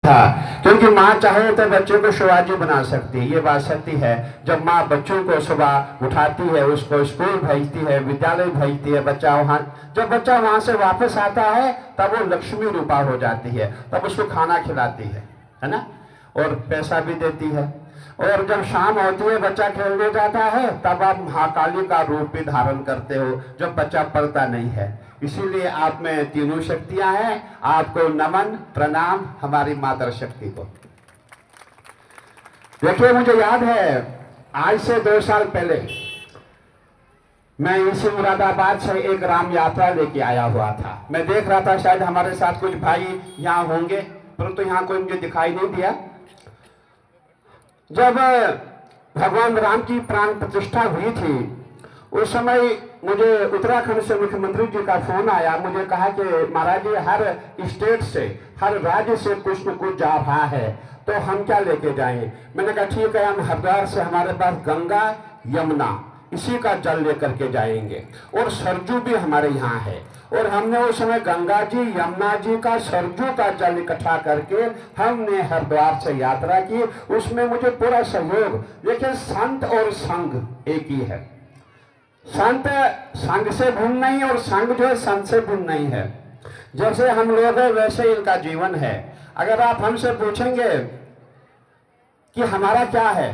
था, क्योंकि माँ चाहे तो बच्चे को शिवाजी बना सकती है। ये बात सत्य है। जब माँ बच्चों को सुबह उठाती है, उसको स्कूल भेजती है, विद्यालय भेजती है, बच्चा वहाँ, जब बच्चा वहाँ से वापस आता है तब वो लक्ष्मी रूपा हो जाती है, तब उसको खाना खिलाती है ना, और पैसा भी देती है। और जब शाम होती है, बच्चा खेलने जाता है, तब आप महाकाली का रूप भी धारण करते हो जब बच्चा पढ़ता नहीं है। इसीलिए आप में तीनों शक्तियां हैं। आपको नमन प्रणाम हमारी माता शक्ति को। देखिए, मुझे याद है आज से 2 साल पहले मैं इसी मुरादाबाद से एक राम यात्रा लेके आया हुआ था। मैं देख रहा था शायद हमारे साथ कुछ भाई यहाँ होंगे, परंतु यहाँ कोई मुझे दिखाई नहीं दिया। जब भगवान राम की प्राण प्रतिष्ठा हुई थी, उस समय मुझे उत्तराखंड से मुख्यमंत्री जी का फोन आया। मुझे कहा कि महाराज जी, हर स्टेट से, हर राज्य से कुछ न कुछ जा रहा है, तो हम क्या लेके जाएं। मैंने कहा ठीक है, हम हरिद्वार से हमारे पास गंगा यमुना इसी का जल लेकर के जाएंगे, और सरजू भी हमारे यहाँ है। और हमने उस समय गंगा जी, यमुना जी का, सरजू का जल इकट्ठा करके हमने हरिद्वार से यात्रा की। उसमें मुझे पूरा सहयोग। देखिए, संत और संघ एक ही है। संत संघ से भिन्न नहीं, और संघ जो है संत से भिन्न नहीं है। जैसे हम लोग हैं वैसे इनका जीवन है। अगर आप हमसे पूछेंगे कि हमारा क्या है,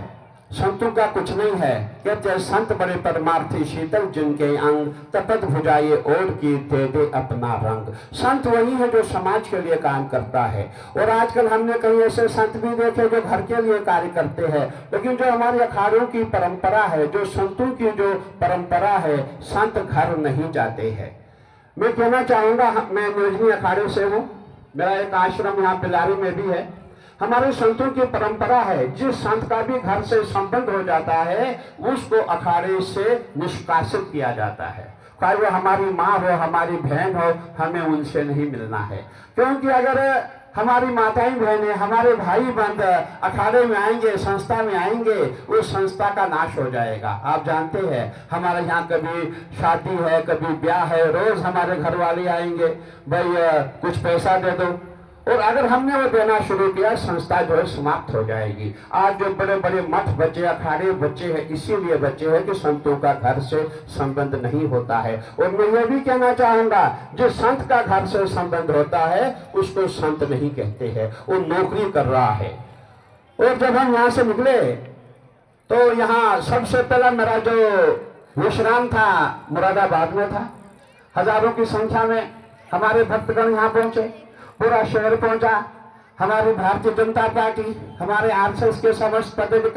संतों का कुछ नहीं है। कहते संत बड़े परमार्थी, शीतल जिनके अंग, तपत भुजाए और की दे दे अपना रंग। संत वही है जो समाज के लिए काम करता है। और आजकल हमने कई ऐसे संत भी देखे जो घर के लिए कार्य करते हैं, लेकिन जो हमारे अखाड़ों की परंपरा है, जो संतों की जो परंपरा है, संत घर नहीं जाते हैं। मैं कहना चाहूंगा, मैं निर्जनी अखाड़े से हूँ, मेरा एक आश्रम यहाँ बिलारी में भी है। हमारे संतों की परंपरा है, जिस संत का भी घर से संबंध हो जाता है, उसको अखाड़े से निष्कासित किया जाता है। चाहे वो हमारी माँ हो, हमारी बहन हो, हमें उनसे नहीं मिलना है। क्योंकि अगर हमारी माताएं बहनें, हमारे भाई बंद अखाड़े में आएंगे, संस्था में आएंगे, उस संस्था का नाश हो जाएगा। आप जानते हैं, हमारे यहाँ कभी शादी है, कभी ब्याह है, रोज हमारे घर वाले आएंगे, भाई कुछ पैसा दे दो। और अगर हमने वो देना शुरू किया, संस्था जो है समाप्त हो जाएगी। आज जो बड़े बड़े मठ बच्चे, अखाड़े बच्चे हैं, इसीलिए बच्चे हैं कि संतों का घर से संबंध नहीं होता है। और मैं ये भी कहना चाहूंगा, जो संत का घर से संबंध होता है उसको संत नहीं कहते हैं, वो नौकरी कर रहा है। और जब हम यहाँ से निकले तो यहाँ सबसे पहला मेरा जो विश्राम था मुरादाबाद में था। हजारों की संख्या में हमारे भक्तगण यहाँ पहुंचे, पूरा शहर पहुंचा। हमारी भारतीय जनता पार्टी, हमारे आरएसएस के समस्त पदाधिकारी